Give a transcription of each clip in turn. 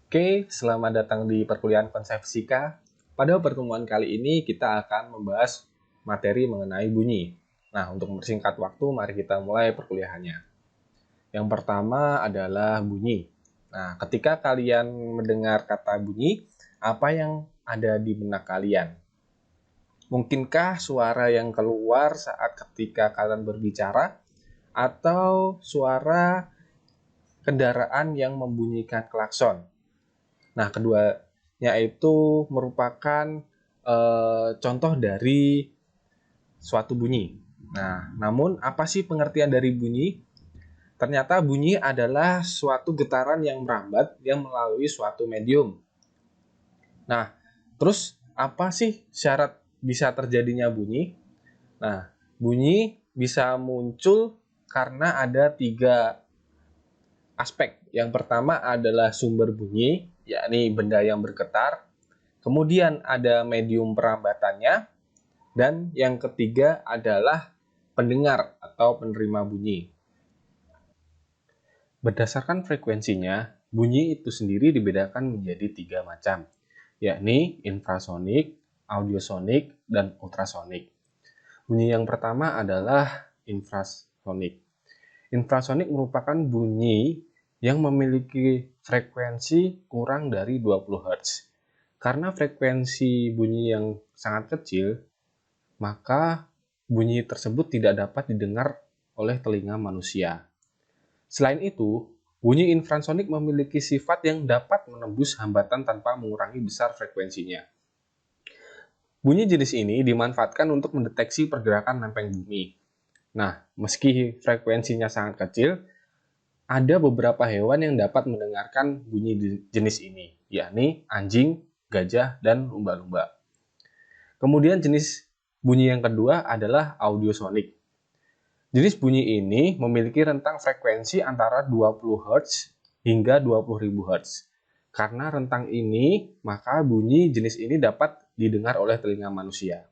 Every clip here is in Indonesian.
Oke, selamat datang di perkuliahan konsep fisika. Pada pertemuan kali ini kita akan membahas materi mengenai bunyi. Nah, untuk mempersingkat waktu, mari kita mulai perkuliahannya. Yang pertama adalah bunyi. Nah, ketika kalian mendengar kata bunyi, apa yang ada di benak kalian? Mungkinkah suara yang keluar saat ketika kalian berbicara, atau suara kendaraan yang membunyikan klakson? Nah, keduanya itu merupakan contoh dari suatu bunyi. Nah, namun apa sih pengertian dari bunyi? Ternyata bunyi adalah suatu getaran yang merambat yang melalui suatu medium. Nah, terus apa sih syarat bisa terjadinya bunyi? Nah, bunyi bisa muncul karena ada 3 aspek. Yang pertama adalah sumber bunyi, yakni benda yang bergetar. Kemudian ada medium perambatannya, dan yang ketiga adalah pendengar atau penerima bunyi. Berdasarkan frekuensinya, bunyi itu sendiri dibedakan menjadi 3 macam, yakni infrasonik, audiosonik, dan ultrasonik. Bunyi yang pertama adalah infrasonik. Infrasonik merupakan bunyi yang memiliki frekuensi kurang dari 20 Hz. Karena frekuensi bunyi yang sangat kecil, maka bunyi tersebut tidak dapat didengar oleh telinga manusia. Selain itu, bunyi infrasonik memiliki sifat yang dapat menembus hambatan tanpa mengurangi besar frekuensinya. Bunyi jenis ini dimanfaatkan untuk mendeteksi pergerakan lempeng bumi. Nah, meski frekuensinya sangat kecil, ada beberapa hewan yang dapat mendengarkan bunyi jenis ini, yakni anjing, gajah, dan lumba-lumba. Kemudian jenis bunyi yang kedua adalah audiosonik. Jenis bunyi ini memiliki rentang frekuensi antara 20 Hz hingga 20.000 Hz. Karena rentang ini, maka bunyi jenis ini dapat didengar oleh telinga manusia.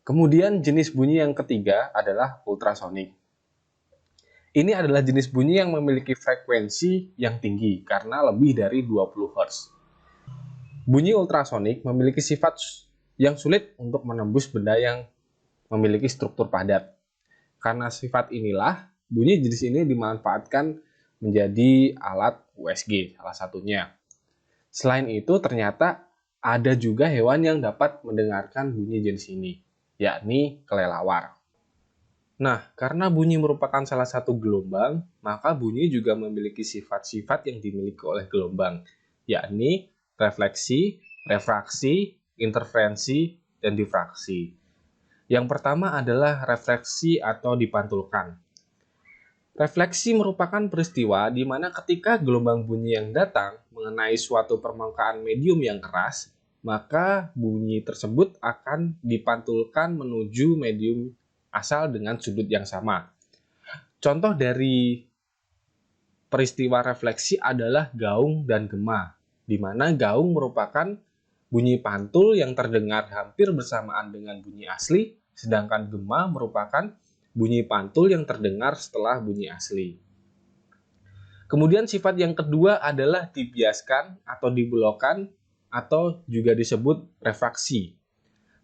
Kemudian jenis bunyi yang ketiga adalah ultrasonik. Ini adalah jenis bunyi yang memiliki frekuensi yang tinggi karena lebih dari 20 Hz. Bunyi ultrasonik memiliki sifat yang sulit untuk menembus benda yang memiliki struktur padat. Karena sifat inilah, bunyi jenis ini dimanfaatkan menjadi alat USG salah satunya. Selain itu, ternyata ada juga hewan yang dapat mendengarkan bunyi jenis ini, yakni kelelawar. Nah, karena bunyi merupakan salah satu gelombang, maka bunyi juga memiliki sifat-sifat yang dimiliki oleh gelombang, yakni refleksi, refraksi, interferensi, dan difraksi. Yang pertama adalah refleksi atau dipantulkan. Refleksi merupakan peristiwa di mana ketika gelombang bunyi yang datang mengenai suatu permukaan medium yang keras, maka bunyi tersebut akan dipantulkan menuju medium asal dengan sudut yang sama. Contoh dari peristiwa refleksi adalah gaung dan gema, di mana gaung merupakan bunyi pantul yang terdengar hampir bersamaan dengan bunyi asli, sedangkan gema merupakan bunyi pantul yang terdengar setelah bunyi asli. Kemudian sifat yang kedua adalah dibiaskan atau dibelokkan atau juga disebut refraksi.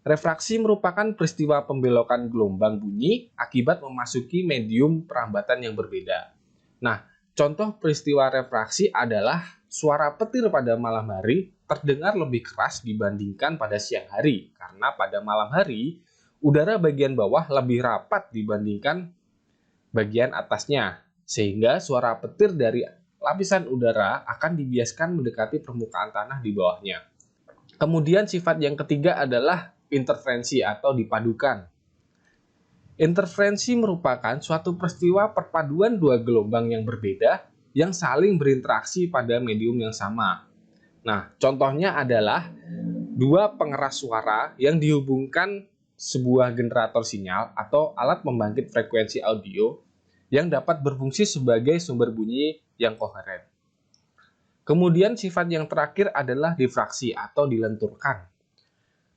Refraksi merupakan peristiwa pembelokan gelombang bunyi akibat memasuki medium perambatan yang berbeda. Nah, contoh peristiwa refraksi adalah suara petir pada malam hari terdengar lebih keras dibandingkan pada siang hari, karena pada malam hari udara bagian bawah lebih rapat dibandingkan bagian atasnya, sehingga suara petir dari lapisan udara akan dibiaskan mendekati permukaan tanah di bawahnya. Kemudian sifat yang ketiga adalah interferensi atau dipadukan. Interferensi merupakan suatu peristiwa perpaduan dua gelombang yang berbeda yang saling berinteraksi pada medium yang sama. Nah, contohnya adalah dua pengeras suara yang dihubungkan sebuah generator sinyal atau alat pembangkit frekuensi audio yang dapat berfungsi sebagai sumber bunyi yang koheren. Kemudian sifat yang terakhir adalah difraksi atau dilenturkan.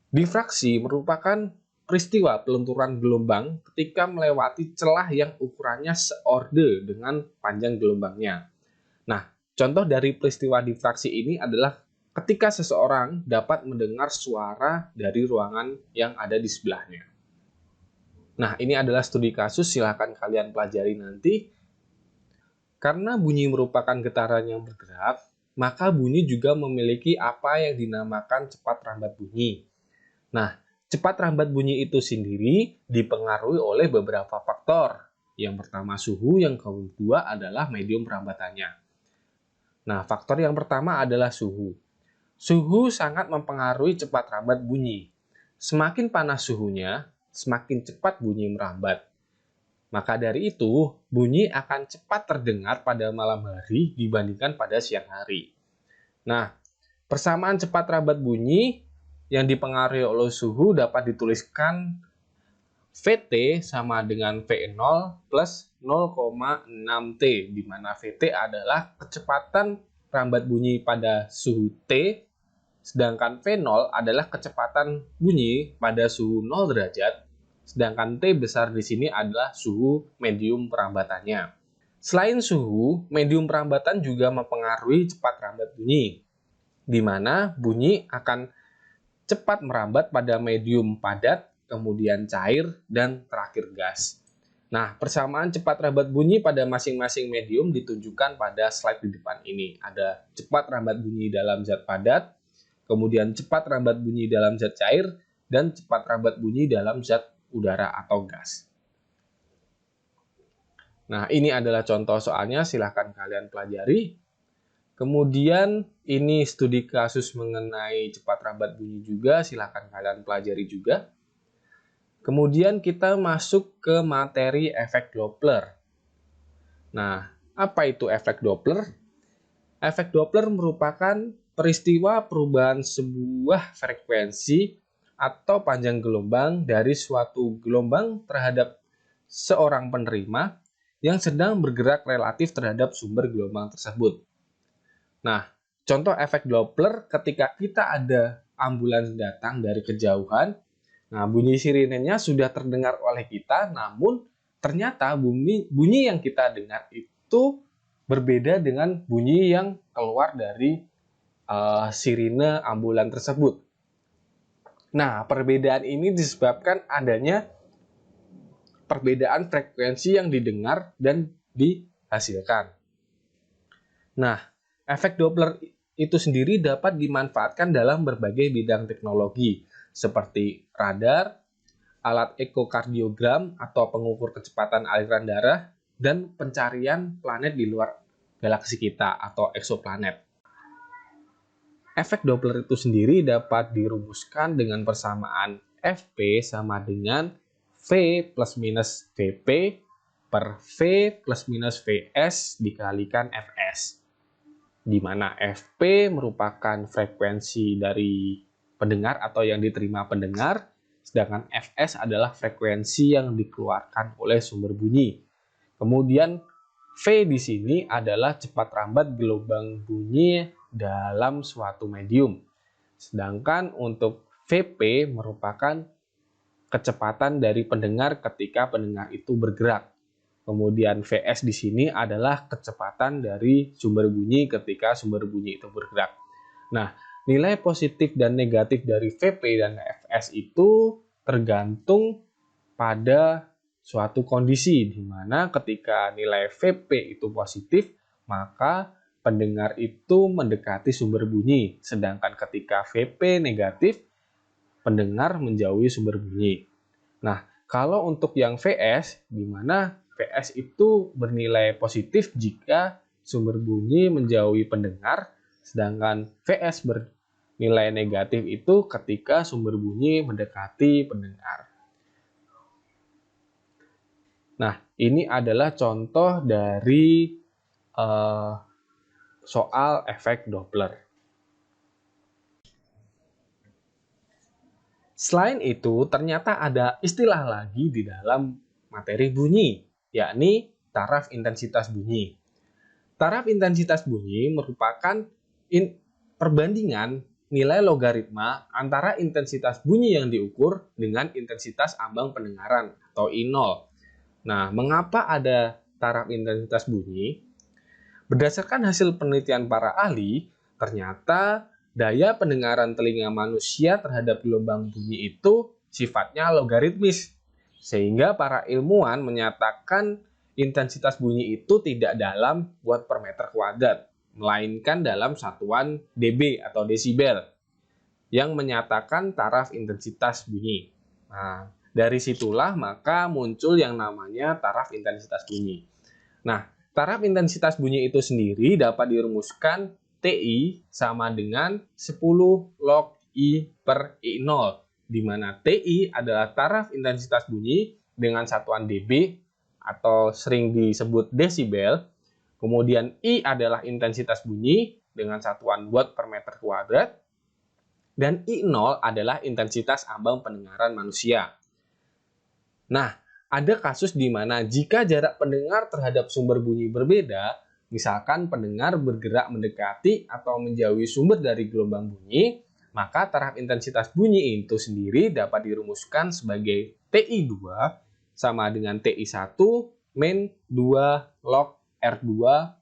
Difraksi merupakan peristiwa pelenturan gelombang ketika melewati celah yang ukurannya seorde dengan panjang gelombangnya. Nah, contoh dari peristiwa difraksi ini adalah ketika seseorang dapat mendengar suara dari ruangan yang ada di sebelahnya. Nah, ini adalah studi kasus, silahkan kalian pelajari nanti. Karena bunyi merupakan getaran yang bergerak, maka bunyi juga memiliki apa yang dinamakan cepat rambat bunyi. Nah, cepat rambat bunyi itu sendiri dipengaruhi oleh beberapa faktor. Yang pertama suhu, yang kedua adalah medium perambatannya. Nah, faktor yang pertama adalah suhu. Suhu sangat mempengaruhi cepat rambat bunyi. Semakin panas suhunya, semakin cepat bunyi merambat. Maka dari itu, bunyi akan cepat terdengar pada malam hari dibandingkan pada siang hari. Nah, persamaan cepat rambat bunyi yang dipengaruhi oleh suhu dapat dituliskan Vt sama dengan V0 plus 0,6T, di mana Vt adalah kecepatan rambat bunyi pada suhu T, sedangkan V0 adalah kecepatan bunyi pada suhu 0 derajat, sedangkan T besar di sini adalah suhu medium perambatannya. Selain suhu, medium perambatan juga mempengaruhi cepat rambat bunyi, di mana bunyi akan cepat merambat pada medium padat, kemudian cair, dan terakhir gas. Nah, persamaan cepat rambat bunyi pada masing-masing medium ditunjukkan pada slide di depan ini. Ada cepat rambat bunyi dalam zat padat, kemudian cepat rambat bunyi dalam zat cair, dan cepat rambat bunyi dalam zat udara atau gas. Nah, ini adalah contoh soalnya, silahkan kalian pelajari. Kemudian ini studi kasus mengenai cepat rambat bunyi juga, silahkan kalian pelajari juga. Kemudian kita masuk ke materi efek Doppler. Nah, apa itu efek Doppler? Efek Doppler merupakan peristiwa perubahan sebuah frekuensi atau panjang gelombang dari suatu gelombang terhadap seorang penerima yang sedang bergerak relatif terhadap sumber gelombang tersebut. Nah, contoh efek Doppler ketika kita ada ambulans datang dari kejauhan, nah bunyi sirenenya sudah terdengar oleh kita, namun ternyata bunyi yang kita dengar itu berbeda dengan bunyi yang keluar dari sirine ambulans tersebut. Nah, perbedaan ini disebabkan adanya perbedaan frekuensi yang didengar dan dihasilkan. Nah, efek Doppler itu sendiri dapat dimanfaatkan dalam berbagai bidang teknologi seperti radar, alat ekokardiogram atau pengukur kecepatan aliran darah, dan pencarian planet di luar galaksi kita atau eksoplanet. Efek Doppler itu sendiri dapat dirumuskan dengan persamaan Fp sama dengan V plus minus Vp per V plus minus Vs dikalikan Fs, di mana Fp merupakan frekuensi dari pendengar atau yang diterima pendengar, sedangkan Fs adalah frekuensi yang dikeluarkan oleh sumber bunyi. Kemudian V di sini adalah cepat rambat gelombang bunyi dalam suatu medium. Sedangkan untuk Vp merupakan kecepatan dari pendengar ketika pendengar itu bergerak. Kemudian Vs di sini adalah kecepatan dari sumber bunyi ketika sumber bunyi itu bergerak. Nah, nilai positif dan negatif dari Vp dan Fs itu tergantung pada suatu kondisi, di mana ketika nilai Vp itu positif, maka pendengar itu mendekati sumber bunyi. Sedangkan ketika Vp negatif, pendengar menjauhi sumber bunyi. Nah, kalau untuk yang Vs, di mana Vs itu bernilai positif jika sumber bunyi menjauhi pendengar, sedangkan Vs bernilai negatif itu ketika sumber bunyi mendekati pendengar. Nah, ini adalah contoh dari soal efek Doppler. Selain itu, ternyata ada istilah lagi di dalam materi bunyi, yakni taraf intensitas bunyi. Taraf intensitas bunyi merupakan perbandingan nilai logaritma antara intensitas bunyi yang diukur dengan intensitas ambang pendengaran atau I0. Nah, mengapa ada taraf intensitas bunyi? Berdasarkan hasil penelitian para ahli, ternyata daya pendengaran telinga manusia terhadap gelombang bunyi itu sifatnya logaritmis. Sehingga para ilmuwan menyatakan intensitas bunyi itu tidak dalam watt per meter kuadrat, melainkan dalam satuan dB atau desibel yang menyatakan taraf intensitas bunyi. Nah, dari situlah maka muncul yang namanya taraf intensitas bunyi. Nah, taraf intensitas bunyi itu sendiri dapat dirumuskan TI sama dengan 10 log I per I0, di mana TI adalah taraf intensitas bunyi dengan satuan dB atau sering disebut desibel, kemudian I adalah intensitas bunyi dengan satuan watt per meter kuadrat, dan I0 adalah intensitas ambang pendengaran manusia. Nah, ada kasus di mana jika jarak pendengar terhadap sumber bunyi berbeda, misalkan pendengar bergerak mendekati atau menjauhi sumber dari gelombang bunyi, maka taraf intensitas bunyi itu sendiri dapat dirumuskan sebagai TI2 sama dengan TI1 min 2 log R2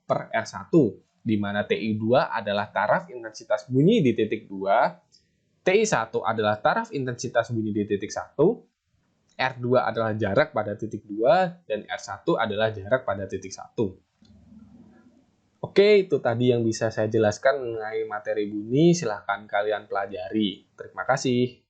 per R1, di mana TI2 adalah taraf intensitas bunyi di titik 2, TI1 adalah taraf intensitas bunyi di titik 1, R2 adalah jarak pada titik 2, dan R1 adalah jarak pada titik 1. Oke, itu tadi yang bisa saya jelaskan mengenai materi bunyi. Silahkan kalian pelajari. Terima kasih.